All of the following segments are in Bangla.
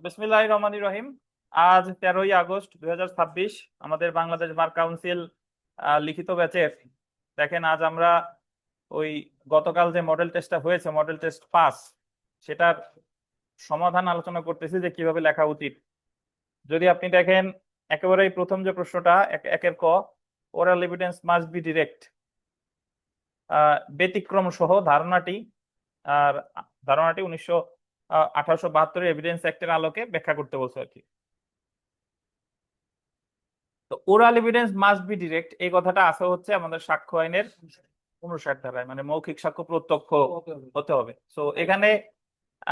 বিসমিল্লাহির রহমানির রহিম। আজ 13ই আগস্ট 2026। আমাদের বাংলাদেশ বার কাউন্সিল লিখিত ব্যাচের দেখেন, আজ আমরা ওই গতকাল যে মডেল টেস্টটা হয়েছে, মডেল টেস্ট পাস, সেটার সমাধান আলোচনা করতেছি যে কিভাবে লেখা উচিত। যদি আপনি দেখেন, একেবারেই প্রথম যে প্রশ্নটা, একের ক, oral evidence must be direct, ব্যতিক্রম সহ ধারণাটি। আর ধারণাটি 1872 এভিডেন্স অ্যাক্টের আলোকে ব্যাখ্যা করতে বলছে আর কি। তো oral evidence must be direct, এই কথাটা আছে হচ্ছে আমাদের সাক্ষ্য আইনের 59 ধারায়, মানে মৌখিক সাক্ষ্য প্রত্যক্ষ হতে হবে। তো এখানে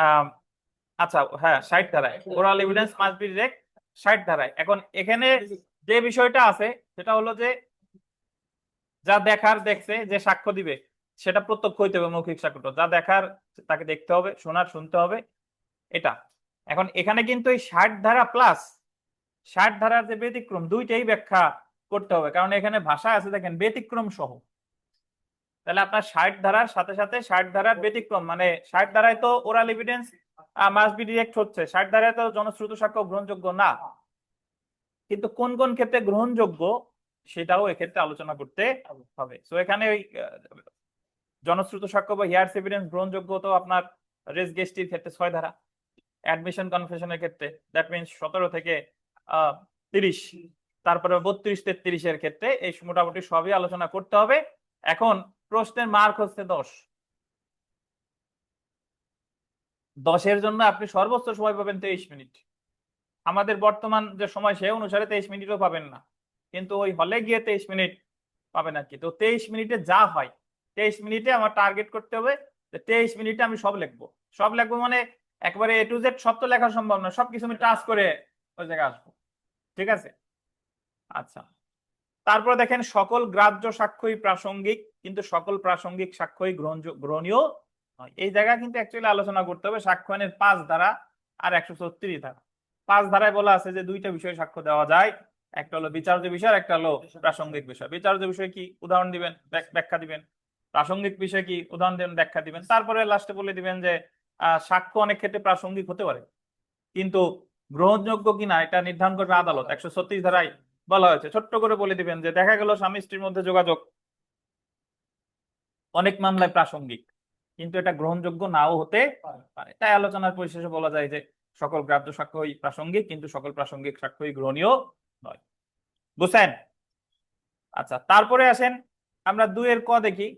আহ আচ্ছা, হ্যাঁ, 60 ধারায় oral evidence must be direct, 60 ধারায়। এখন এখানে যে বিষয়টা আছে সেটা হলো যে যা দেখার দেখছে, যে সাক্ষ্য দিবে সেটা প্রত্যক্ষ হইতে হবে। মৌখিক সাক্ষ্যটা যা দেখার তাকে দেখতে হবে, শোনার শুনতে হবে, এটা। এখন এখানে কিন্তু এই 60 ধারা প্লাস 60 ধারার যে ব্যতিক্রম, দুইটাই ব্যাখ্যা করতে হবে, কারণ এখানে ভাষা আছে দেখেন ব্যতিক্রম সহ। তাহলে আপনার 60 ধারার সাথে সাথে 60 ধারার ব্যতিক্রম, মানে 60 ধারায় তো oral evidence must be direct হচ্ছে, 60 ধারায় তো জনশ্রুত সাক্ষ্য গ্রহণযোগ্য না। কিন্তু কোন কোন ক্ষেত্রে গ্রহণযোগ্য সেটাও এক্ষেত্রে আলোচনা করতে হবে। তো এখানে ওই জনশ্রুত সাক্ষ্য বা হিয়ার্স এভিডেন্স গ্রহণযোগ্য তো আপনার রেস গেস্টির ক্ষেত্রে 6 ধারা, অ্যাডমিশন কনফেশনের ক্ষেত্রে দ্যাট মিনস 17 থেকে 30, তারপরে 32 33 এর ক্ষেত্রে এই মোটামুটি সবই আলোচনা করতে হবে। এখন প্রশ্নের মার্ক হচ্ছে 10। 10-এর জন্য আপনি সর্বোচ্চ সময় পাবেন 23 মিনিট। আমাদের বর্তমান যে সময় সে অনুসারে 23 মিনিটও পাবেন না, কিন্তু ওই হলে গিয়ে 23 মিনিট পাবেন আর কি। তো 23 মিনিটে যা হয়, 23 মিনিটে আমার টার্গেট করতে হবে যে 23 মিনিটে আমি সব লিখবো। সব লিখবো মানে একবারে এ টু জেড সব তো লেখা সম্ভব না, সবকিছু আমি টাচ করে ওই জায়গায় আসবো। ঠিক আছে, আচ্ছা। তারপরে দেখেন, সকল গ্রাহ্য সাক্ষ্যই প্রাসঙ্গিক, কিন্তু সকল প্রাসঙ্গিক সাক্ষ্যই গ্রহণীয় নয়। এই জায়গা কিন্তু অ্যাকচুয়ালি আলোচনা করতে হবে সাক্ষ্য আইনের 5 ধারা আর 136 ধারা। 5 ধারায় বলা আছে যে দুইটা বিষয়ে সাক্ষ্য দেওয়া যায়, একটা হলো বিচার্য বিষয়, একটা হলো প্রাসঙ্গিক বিষয়। বিচার্য বিষয় কি, উদাহরণ দিবেন, ব্যাখ্যা দিবেন। প্রাসঙ্গিক বিষয় কি, উদাহরণ দিবেন, ব্যাখ্যা দিবেন। তারপরে লাস্টে বলে দিবেন যে সাক্ষ্য অনেক ক্ষেত্রে প্রাসঙ্গিক হতে পারে, কিন্তু গ্রহণযোগ্য কিনা এটা নির্ধারণ করবে আদালত। 136 ধারায় বলা হয়েছে। ছোট্ট করে বলে দিবেন যে দেখা গেল স্বামী স্ত্রীর মধ্যে যোগাযোগ অনেক মামলায় প্রাসঙ্গিক, কিন্তু এটা গ্রহণযোগ্য নাও হতে পারে। তাই আলোচনার পরিশেষে বলা যায় যে সকল গ্রাহ্য সাক্ষ্যই প্রাসঙ্গিক, কিন্তু সকল প্রাসঙ্গিক সাক্ষ্যই গ্রহণীয় নয়। বুঝছেন? আচ্ছা, তারপরে আসেন আমরা 2-এর ক দেখি।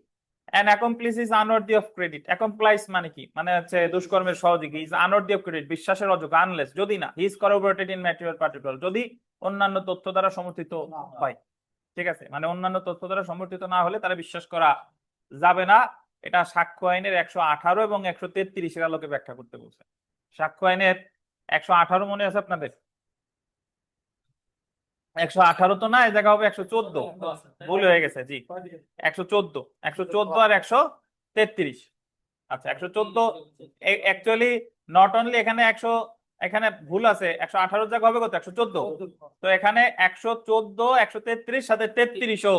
an accomplice is unworthy of credit. accomplice মানে কি, মানে হচ্ছে দুষ্কর্মের সহযোগী। is unworthy of credit, বিশ্বাসের অযোগ্য, আনলেস, যদি না, he is corroborated in material particular, যদি অন্যান্য তথ্য দ্বারা সমর্থিত হয়। ঠিক আছে, মানে অন্যান্য তথ্য দ্বারা সমর্থিত না হলে তারা বিশ্বাস করা যাবে না। এটা সাক্ষ্য আইনের 118 এবং 133-এর আলোকে ব্যাখ্যা করতে বলছে। সাক্ষ্য আইনের 118 মনে আছে আপনাদের? 118 তো না, এই জায়গা হবে 114, ভুল হয়ে গেছে, জি। 114, 114 আর 133। আচ্ছা, 114 অ্যাকচুয়ালি নট অনলি এখানে 100, এখানে ভুল আছে। 118 জায়গা হবে কত, 114। তো এখানে 114, 133 সাথে 33ও,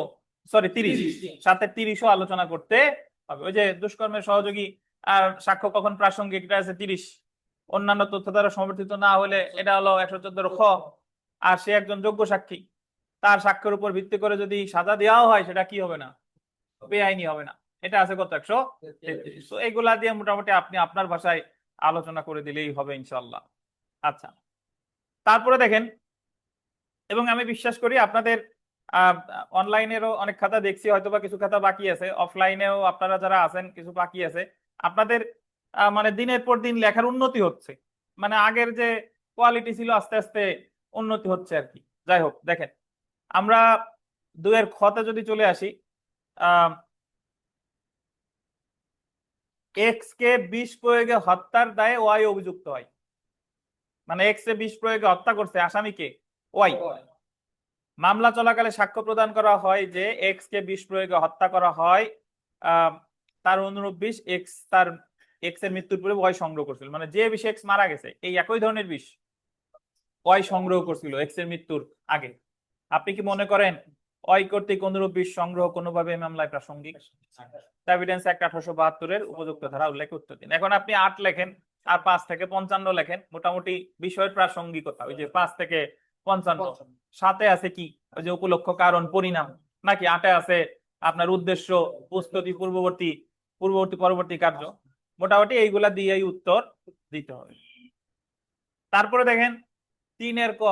সরি 30 সাথে 30ও আলোচনা করতে হবে। ওই যে দুষ্কর্মের সহযোগী আর সাক্ষ্য কখন প্রাসঙ্গিক, এটা আছে 30। অন্যান্য তথ্য দ্বারা সমর্থিত না হলে এটা হলো 114 খ। আর সে একজন যোগ্য সাক্ষী, তার সাক্ষ্যের উপর ভিত্তি করে যদি সাজা দেওয়াও হয় সেটা কি হবে না, বেআইনি হবে না। এটা আছে কত, 133। তো এগুলা দিয়ে মোটামুটি আপনি আপনার ভাষায় আলোচনা করে দিলেই হবে ইনশাল্লাহ। আচ্ছা, তারপরে দেখেন, এবং আমি বিশ্বাস করি আপনাদের অনলাইনেরও অনেক খাতা দেখছি, হয়তো বা কিছু খাতা বাকি আছে, অফলাইনেও আপনারা যারা আছেন কিছু বাকি আছে। আপনাদের মানে দিনের পর দিন লেখার উন্নতি হচ্ছে, মানে আগের যে কোয়ালিটি ছিল আস্তে আস্তে উন্নতি হচ্ছে আর কি। যাই হোক, দেখেন আমরা 2-এর খতে যদি চলে আসি, এক্স কে বিষ প্রয়োগে হত্যার দায়ে ওয়াই অভিযুক্ত হয়। মানে এক্স এ বিষ প্রয়োগে হত্যা করছে আসামিকে ওয়াই। মামলা চলাকালে সাক্ষ্য প্রদান করা হয় যে এক্স কে বিষ প্রয়োগে হত্যা করা হয়, তার অনুরূপ বিষ এক্স এর মৃত্যুর পূর্বে ওয়াই সংগ্রহ করছিল। মানে যে বিষ এক্স মারা গেছে, এই একই ধরনের বিষ ওয়াই সংগ্রহ করছিল এক্স এর মৃত্যুর আগে। আপনি কি মনে করেন ওয়াই কর্তৃক অনুরূপ বিষ সংগ্রহ কোনোভাবে মামলায় প্রাসঙ্গিক? এভিডেন্স অ্যাক্ট 1872-এর উপযুক্ত ধারা উল্লেখ উত্তর দিন। এখন আপনি 8 লেখেন, আর 5 থেকে 55 লেখেন, মোটামুটি বিষয়ের প্রাসঙ্গিকতা, ওই যে 5 থেকে 55। 7-এ আছে কি, ওই যে উপলক্ষ, কারণ, পরিণাম, নাকি 8-এ আছে আপনার উদ্দেশ্য, প্রস্তুতি, পূর্ববর্তী, পরবর্তী কার্য। মোটামুটি এইগুলা দিয়েই উত্তর দিতে হবে। তারপরে দেখেন 3-এর ক,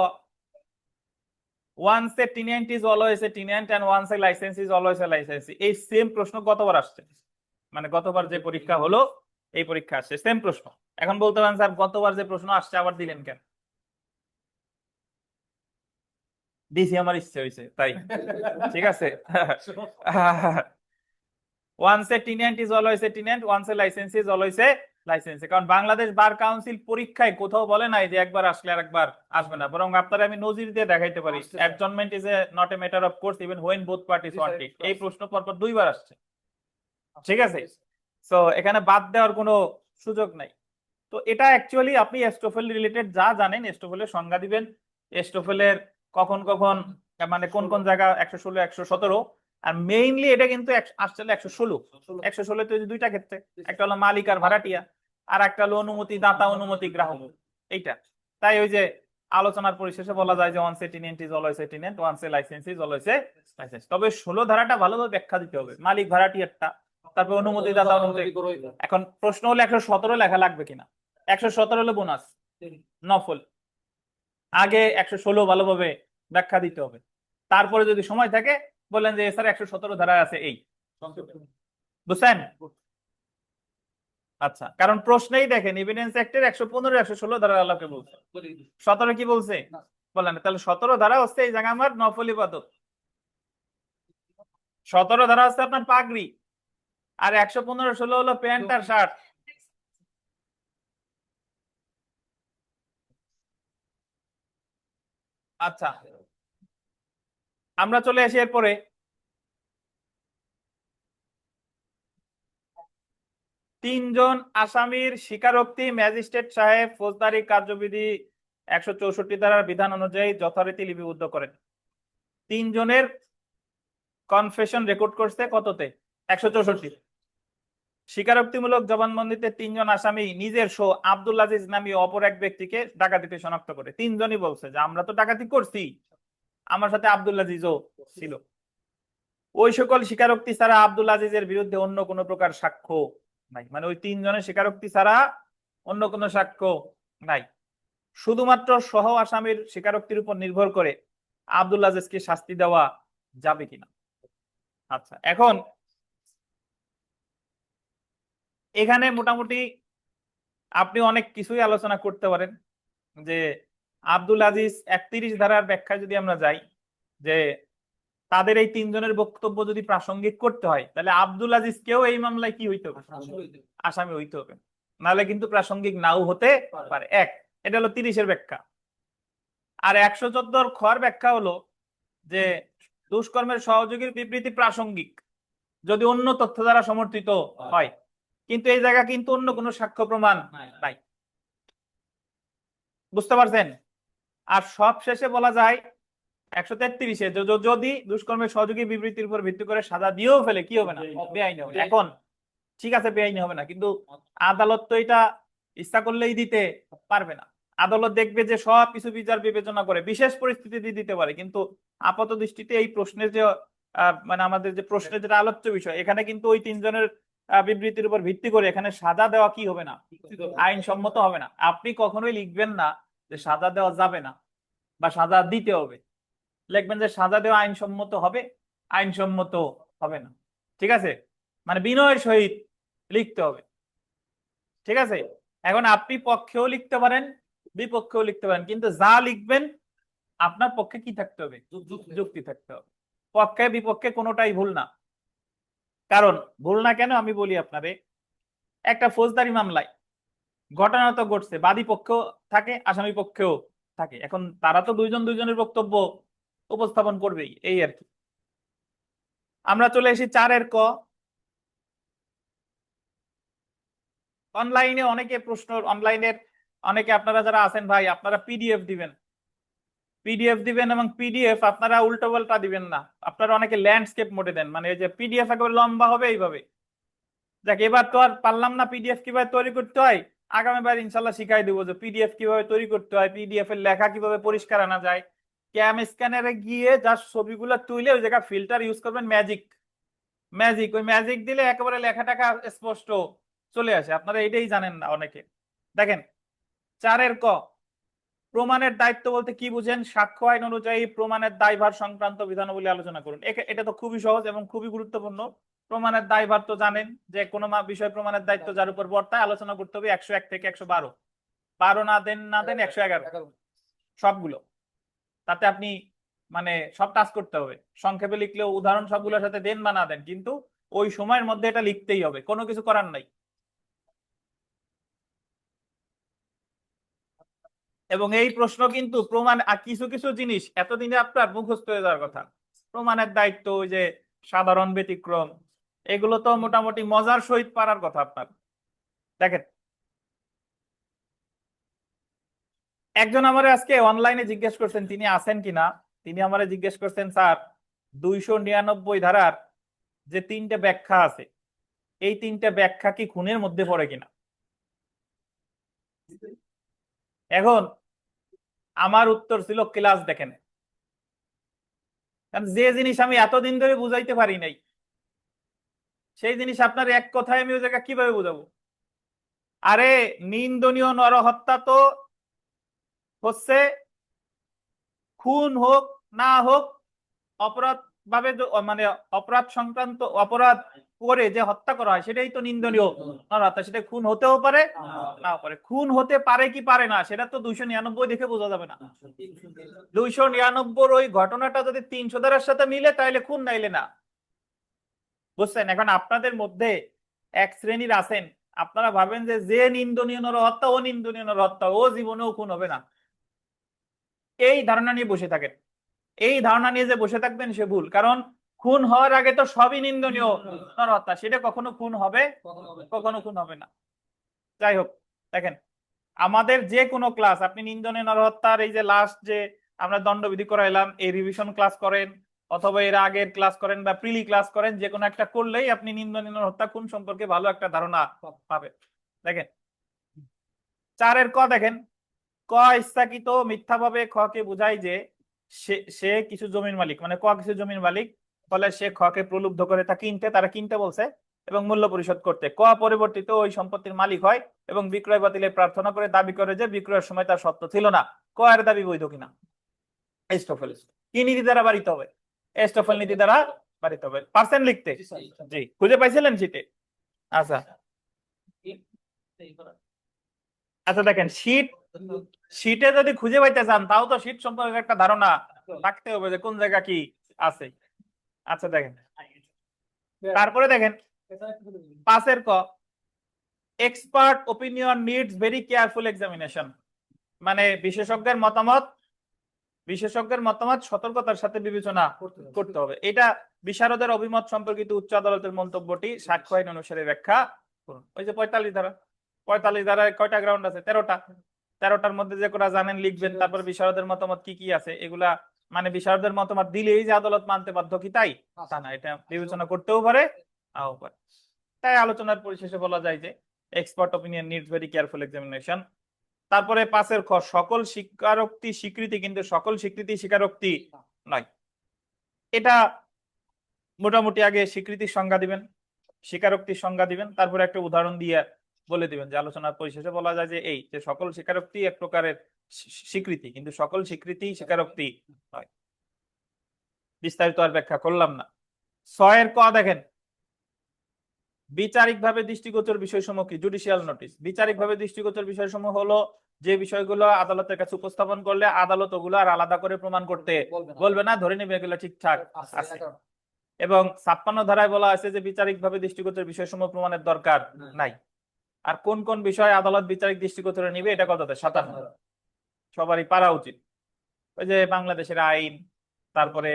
once a tenant is always a tenant and once a license is always a license। এই সেম প্রশ্ন গতবার আসছে, মানে গতবার যে পরীক্ষা হলো এই পরীক্ষা আসছে সেম প্রশ্ন। এখন বলতে পারেন স্যার গতবার যে প্রশ্ন আসছে আবার দিলেন কেন? দিছি, আমার ইচ্ছে হয়েছে তাই। ঠিক আছে। once a tenant is always a tenant, once a license is always a license। কারণ বাংলাদেশ বার কাউন্সিল পরীক্ষায় কোথাও বলে নাই যে একবার আসলে আর একবার আসবে না, বরং আপনারা আমি নজির দিয়ে দেখাইতে পারি, adjournment is a not a matter of course even when both parties want it। এই প্রশ্ন পরপর 2বার আসছে। ঠিক আছে, সো এখানে বাদ দেওয়ার কোনো সুযোগ নাই। তো এটা অ্যাকচুয়ালি আপনি এস্টোফেল রিলেটেড যা জানেন, এস্টোফেলের সংজ্ঞা দিবেন, এস্টোফেলের কখন কখন, মানে কোন কোন জায়গা 116, 117। আর মেইনলি এটা কিন্তু আসছে 116। 116 তো দুইটা ক্ষেত্রে, একটা হলো মালিক আর ভাড়াটিয়া, আর একটা হলো অনুমতি দাতা, অনুমতি গ্রাহক, এইটা। তাই ওই যে আলোচনার পরিশেষে বলা যায় যে once a tenant is always a tenant, once a licence is always a licence. তবে 16 ধারাটা ভালোভাবে ব্যাখ্যা দিতে হবে, মালিক ভাড়াটিয়ারটা, তারপর অনুমতি দাতা, অনুমতি। এখন প্রশ্ন হলো 117 লেখা লাগবে কিনা। 117 হলো বোনাস, নফল। আগে 116 ভালোভাবে ব্যাখ্যা দিতে হবে, তারপরে যদি সময় থাকে বললেন যে স্যার 117 ধারা আছে এই, বুঝছেন? আচ্ছা, কারণ প্রশ্নেই দেখেন এভিডেন্স অ্যাক্টের 115, 116 ধারা আলোকে বলছে, 17 কি বলছে বললেন, তাহলে 17 ধারা হচ্ছে এই জায়গা আমার নফল ইবাদত। 17 ধারা হচ্ছে আপনার পাগড়ি, আর 115, 16 হলো প্যান্ট আর শার্ট। আচ্ছা, আমরা চলে আসি এরপরে। তিনজন আসামির স্বীকারোক্তি ম্যাজিস্ট্রেট সাহেব ফৌজদারি কার্যবিধি 164 ধারার বিধান অনুযায়ী যথারীতি লিপিবদ্ধ করেন। তিনজনের কনফেশন রেকর্ড করছে কততে? 164। স্বীকারোক্তিমূলক জবানবন্দিতে তিনজন আসামি নিজের সহ আব্দুল আজিজ নামীয় অপর এক ব্যক্তিকে ডাকাতিতে শনাক্ত করে। তিনজনই বলছে যে আমরা তো ডাকাতি করছি, আমার সাথে আব্দুল আজিজও ছিল। ওই সকল স্বীকারোক্তি ছাড়া আব্দুল আজিজের বিরুদ্ধে অন্য কোনো প্রকার সাক্ষ্য নাই, মানে ওই তিনজনের স্বীকারোক্তি ছাড়া অন্য কোনো সাক্ষ্য নাই। শুধুমাত্র সহ আসামির স্বীকারোক্তির উপর নির্ভর করে আব্দুল আজিজকে শাস্তি দেওয়া যাবে কিনা। আচ্ছা, এখন এখানে মোটামুটি আপনি অনেক কিছুই আলোচনা করতে পারেন যে আব্দুল আজিজ 31 ধারার ব্যাখ্যায় যদি আমরা যাই, যে তাদের এই তিনজনের বক্তব্য যদি প্রাসঙ্গিক করতে হয় তাহলে আব্দুল আজিজকেও এই মামলায় কি হইতে হবে? আসামি হইতে হবে, নাহলে কিন্তু প্রাসঙ্গিক নাও হতে পারে। এক, এটা হলো 30-এর ব্যাখ্যা। আর 114 খর ব্যাখ্যা হলো যে দুষ্কর্মের সহযোগীর বিবৃতি প্রাসঙ্গিক যদি অন্য তথ্য দ্বারা সমর্থিত হয়, কিন্তু এই জায়গা কিন্তু অন্য কোনো সাক্ষ্য প্রমাণ নাই। বুঝতে পারছেন? আর সব শেষে বলা যায় 133-এ যদি দুষ্কর্মের সহযোগী বিবৃতির উপর ভিত্তি করে সাজা দিয়েও ফেলে, কি হবে না? বেআইনি হবে। এখন ঠিক আছে বেআইনি হবে না, কিন্তু আদালত তো এটা ইচ্ছা করলেই দিতে পারবে না। আদালত দেখবে যে সব কিছু বিচার বিবেচনা করে বিশেষ পরিস্থিতি দিতে পারে, কিন্তু আপাত দৃষ্টিতে এই প্রশ্নের যে মানে আমাদের যে প্রশ্নের যেটা আলোচ্য বিষয়, এখানে কিন্তু ওই তিনজনের বিবৃতির উপর ভিত্তি করে এখানে সাজা দেওয়া কি হবে না? আইনসম্মত হবে না। আপনি কখনোই লিখবেন না যে সাজা দেওয়া যাবে না বা সাজা দিতে হবে, লিখবেন যে সাজা দেওয়া আইনসম্মত হবে, আইনসম্মত হবে না। ঠিক আছে, মানে বিনয়ের সহিত লিখতে হবে। ঠিক আছে, এখন আপনি পক্ষেও লিখতে পারেন, বিপক্ষেও লিখতে পারেন, কিন্তু যা লিখবেন আপনার পক্ষে কি থাকতে হবে? যুক্তি থাকতে হবে। পক্ষে বিপক্ষে কোনোটাই ভুল না। কারণ ভুল না কেন আমি বলি আপনারে, একটা ফৌজদারি মামলায় ঘটনা তো ঘটছে, বাদী পক্ষেও থাকে, আসামি পক্ষেও থাকে। এখন তারা তো দুইজন দুইজনের বক্তব্য উপস্থাপন করবেই, এই আর কি। আমরা চলে এসেছি 4-এর ক। অনলাইনে অনেকে প্রশ্ন, অনলাইনের অনেকে আপনারা যারা আছেন ভাই, আপনারা পিডিএফ দিবেন, পিডিএফ দিবেন, এবং পিডিএফ আপনারা উল্টো পাল্টা দিবেন না। আপনারা অনেকে ল্যান্ডস্কেপ মোডে দেন, মানে এই যে পিডিএফ একেবারে লম্বা হবে এইভাবে। দেখ, এবার তো আর পারলাম না পিডিএফ কিভাবে তৈরি করতে হয়, আগামীবার ইনশাল্লাহ শিখাই দিব যে পিডিএফ কিভাবে তৈরি করতে হয়, পিডিএফ এর লেখা কিভাবে পরিষ্কার আনা যায়। ক্যাম স্ক্যানারে গিয়ে জাস্ট ছবিগুলো তুলে ওই জায়গায় ফিল্টার ইউজ করবেন, ম্যাজিক ম্যাজিক, ওই ম্যাজিক দিলে একেবারে লেখা টাকা স্পষ্ট চলে আসে। আপনারা এটাই জানেন না অনেকে। দেখেন 4 ক, প্রমাণের দায়িত্ব বলতে কি বুঝেন? সাক্ষ্য আইন অনুযায়ী প্রমাণের দায়ভার সংক্রান্ত বিধানাবলী আলোচনা করুন। এটা তো খুবই সহজ এবং খুবই গুরুত্বপূর্ণ। প্রমাণের দায়ভার তো জানেন যে কোনো বিষয় প্রমাণের দায়িত্ব যার উপর বর্তায় আলোচনা করতে হবে 101 থেকে 112। 12 না দেন 111 সবগুলো, তাতে আপনি মানে সব টাচ করতে হবে। সংক্ষেপে লিখলেও উদাহরণ সবগুলোর সাথে দেন বা না দেন, কিন্তু ওই সময়ের মধ্যে এটা লিখতেই হবে, কোনো কিছু করার নাই। এবং এই প্রশ্ন কিন্তু প্রমাণ কিছু কিছু জিনিস এতদিনে আপনার মুখস্থ হয়ে যাওয়ার কথা। প্রমাণের দায়িত্ব, ওই যে সাধারণ ব্যতিক্রম, এগুলো তো মোটামুটি মজার সহিত পারার কথা আপনার। দেখেন, একজন আমারে আজকে অনলাইনে জিজ্ঞেস করছেন, তিনি আছেন কিনা, তিনি আমারে জিজ্ঞেস করছেন, স্যার 299 ধারার যে 3টে ব্যাখ্যা আছে, এই 3টে ব্যাখ্যা কি খুনের মধ্যে পড়ে কিনা। এখন আমার উত্তর ছিল ক্লাস দেখেন, কারণ যে জিনিস আমি এতদিন ধরে বুঝাইতে পারি নাই, সেই জিনিস আপনার এক কথায় আমি ওই জায়গা কিভাবে বুঝাবো? আরে নিন্দনীয় নরহত্যা তো হচ্ছে খুন হোক না হোক, অপরাধ ভাবে মানে অপরাধ সংক্রান্ত অপরাধ করে যে হত্যা করা হয় সেটাই তো নিন্দনীয় নরহত্যা। সেটা খুন হতেও পারে নাও পারে। খুন হতে পারে কি পারে না সেটা তো 299 দেখে বোঝা যাবে না। 299 ওই ঘটনাটা যদি 300 ধারার সাথে মিলে তাহলে খুন, নাইলে না। বুঝছেন? এখন আপনাদের মধ্যে এক শ্রেণীর আছেন, আপনারা ভাবেন যে যে নিন্দনীয় নরহত্যা ও নিন্দনীয় নরহত্যা, ও জীবনেও খুন হবে না। এই ধারণা নিয়ে বসে থাকেন। এই ধারণা নিয়ে যে বসে থাকবেন সে ভুল, কারণ খুন হওয়ার আগে তো সবই নিন্দনীয় নরহত্যা, সেটা কখনো খুন হবে, কখনো খুন হবে না। যাই হোক, দেখেন আমাদের যে কোনো ক্লাস, আপনি নিন্দনীয় নরহত্যার এই যে লাস্ট যে আমরা দণ্ডবিধি করাইলাম, এই রিভিশন ক্লাস করেন অথবা এর আগের ক্লাস করেন বা প্রিলি ক্লাস করেন, যে কোনো একটা করলেই আপনি নিন্দনীয় নরহত্যা খুন সম্পর্কে ভালো একটা ধারণা পাবেন। দেখেন 4 ক, দেখেন ক ইচ্ছাকৃত মিথ্যাভাবে খ কে বোঝায় যে সে কিছু জমির মালিক, মানে ক কিছু জমির মালিক, ফলে সে খ কে প্রলুব্ধ করে তা কিনতে, তারা কিনতে বলছে এবং মূল্য পরিশোধ করতে। ক পরিবর্তিত ওই সম্পত্তির মালিক হয় এবং বিক্রয় বাতিলের প্রার্থনা করে দাবি করে যে বিক্রয়ের সময় তার সত্য ছিল না। ক এর দাবি বৈধ কিনা? এস্টোফেল কি নীতি দ্বারা বাড়িতে হবে? এস্টোফেল নীতি দ্বারা বাড়িতে হবে। পার্সেন্ট লিখতে জি খুঁজে পাইছিলেন শীটে? আচ্ছা আচ্ছা, দেখেন শীটে যদি খুঁজে পাইতে চান তাও তো শীট সম্পর্কে একটা ধারণা রাখতে হবে যে কোন জায়গা কি আছে। আচ্ছা দেখেন, তারপরে দেখেন 5 ক, expert opinion needs very careful examination, মানে বিশেষজ্ঞের মতামত সতর্কতার সাথে বিবেচনা করতে হবে। এটা বিশারদের অভিমত সম্পর্কিত উচ্চ আদালতের মন্তব্যটি সাক্ষ্য আইন অনুসারে ব্যাখ্যা করুন। ওই যে 45 ধারা, 45 ধারায় কয়টা গ্রাউন্ড আছে? 13টা। 13টার মধ্যে যে কোটা জানেন লিখবেন। তারপর বিশারদের মতামত কি কি আছে এগুলা, মানে বিশারদের মতামত দিলেই যে আদালত মানতে বাধ্য কি তাই তা না, এটা বিবেচনা করতেও পারে নাও পারে। তাই আলোচনার পরিশেষে বলা যায় যে expert opinion needs very careful examination. তারপরে 5 খ, সকল স্বীকারোক্তি স্বীকৃতি কিন্তু সকল স্বীকৃতি স্বীকারোক্তি নয়। এটা মোটামুটি আগে স্বীকৃতির সংজ্ঞা দিবেন, স্বীকারোক্তির সংজ্ঞা দিবেন, তারপরে একটা উদাহরণ দিয়ে বলে দিবেন যে আলোচনার পরিশেষে বলা যায় যে এই যে সকল স্বীকারোক্তি এক প্রকারের স্বীকৃতি, কিন্তু সকল স্বীকৃতি স্বীকারোক্তি নয়। বিস্তারিত আর ব্যাখ্যা করলাম না। 6 ক, দেখেন বিচারিকভাবে দৃষ্টিগোচর বিষয়সমূহ কি? Judicial notice. বিচারিকভাবে দৃষ্টিগোচর বিষয়সমূহ হলো যে বিষয়গুলো আদালতের কাছে উপস্থাপন করলে আদালত ওগুলো আর আলাদা করে প্রমাণ করতে বলবে না, ধরে নেবে এগুলো ঠিকঠাক আছে। এবং 56 ধারায় বলা আছে যে বিচারিকভাবে দৃষ্টিগোচর বিষয়সমূহ প্রমাণের দরকার নাই। আর কোন কোন বিষয় আদালত বিচারিক দৃষ্টিগোচরে নিবে এটা কততে? 57। সবারই পারা উচিত। ওই যে বাংলাদেশের আইন, তারপরে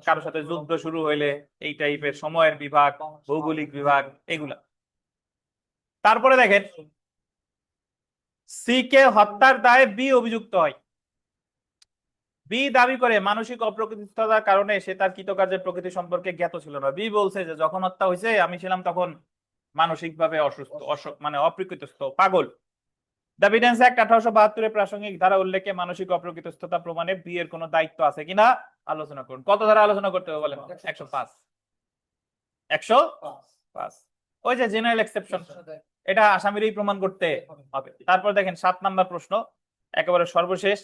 কারোর সাথে যুদ্ধ শুরু হইলে এই টাইপের সময়ের বিভাগ, ভৌগোলিক বিভাগ, এগুলা। তারপরে দেখেন সি কে হত্যার দায়ে বি অভিযুক্ত হয়। বি দাবি করে মানসিক অপ্রকৃতিস্থতার কারণে সে তার কৃতকার্যের প্রকৃতি সম্পর্কে জ্ঞাত ছিল না। বি বলছে যে যখন হত্যা হয়েছে আমি ছিলাম তখন মানসিকভাবে অসুস্থ, মানে অপ্রকৃতিস্থ, পাগল। দ্য বিডেন্স অ্যাক্ট 1872 প্রাসঙ্গিক ধারা উল্লেখে মানসিক অপ্রকৃতস্থতা প্রমাণে বিয়ের কোনো দায়িত্ব আছে কিনা আলোচনা করুন। কত ধারা আলোচনা করতে হবে বলেন? 105। 105। ওই যে জেনারেল এক্সেপশন, এটা আসামিরই প্রমাণ করতে হবে। তারপর দেখেন 7 নাম্বার প্রশ্ন, একেবারে সর্বশেষ,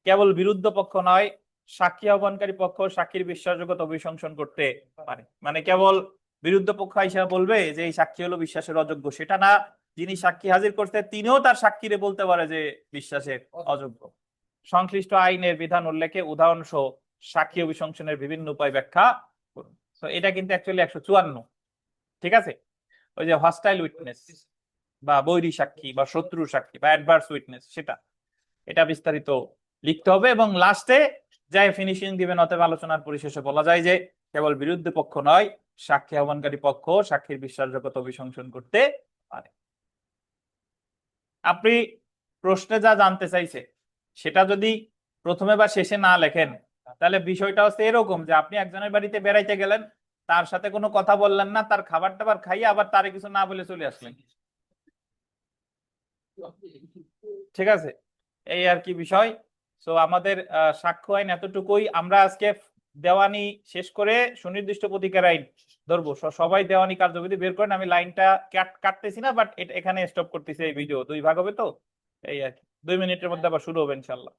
কেবল বিরুদ্ধ পক্ষ নয়, সাক্ষী আহ্বানকারী পক্ষ সাক্ষীর বিশ্বাসযোগ্যতা অভিশংসন করতে পারে। মানে কেবল বিরুদ্ধ পক্ষ হিসেবে বলবে যে এই সাক্ষী হলো বিশ্বাসের অযোগ্য, সেটা না, যিনি সাক্ষী হাজির করতে তিনিও তার সাক্ষীরে বলতে পারে যে বিশ্বাসের অযোগ্য। সংশ্লিষ্ট আইনের বিধান উল্লেখে উদাহরণ সহ সাক্ষী অভিশংসনের বিভিন্ন উপায় ব্যাখ্যা করুন। তো এটা কিন্তু অ্যাকচুয়ালি 154, ঠিক আছে? ওই যে হস্টাইল উইটনেস বা বৈরী সাক্ষী বা শত্রু সাক্ষী বা অ্যাডভার্স উইটনেস, সেটা এটা বিস্তারিত লিখতে হবে এবং লাস্টে যাই ফিনিশিং দিবেন। অতএব আলোচনার পরিশেষে বলা যায় যে কেবল বিরুদ্ধ পক্ষ নয়, সাক্ষী আহ্বানকারী পক্ষ সাক্ষীর বিশ্বাসযোগ্যতা অভিশংসন করতে পারে। আপনি প্রশ্নে যা জানতে চাইছে সেটা যদি প্রথমে বা শেষে না লেখেন, তাহলে বিষয়টা হচ্ছে এরকম যে আপনি একজনের বাড়িতে বেড়াইতে গেলেন, তার সাথে কোনো কথা বললেন না, তার খাবার টাবার খাইয়ে আবার তারে কিছু না বলে চলে আসলেন, ঠিক আছে? এই আর কি বিষয়। সো আমাদের সাক্ষ্য আইন এতটুকুই। আমরা আজকে দেওয়ানি শেষ করে সুনির্দিষ্ট প্রতিকার আইন ধরবো। সবাই দেওয়ানি কার্যবিধি বের করেন। আমি লাইনটা কাটতেছি না, বাট এখানে স্টপ করতেছি। এই ভিডিও 2 ভাগ হবে তো, এই আর কি 2 মিনিটের মধ্যে আবার শুরু হবে ইনশাল্লাহ।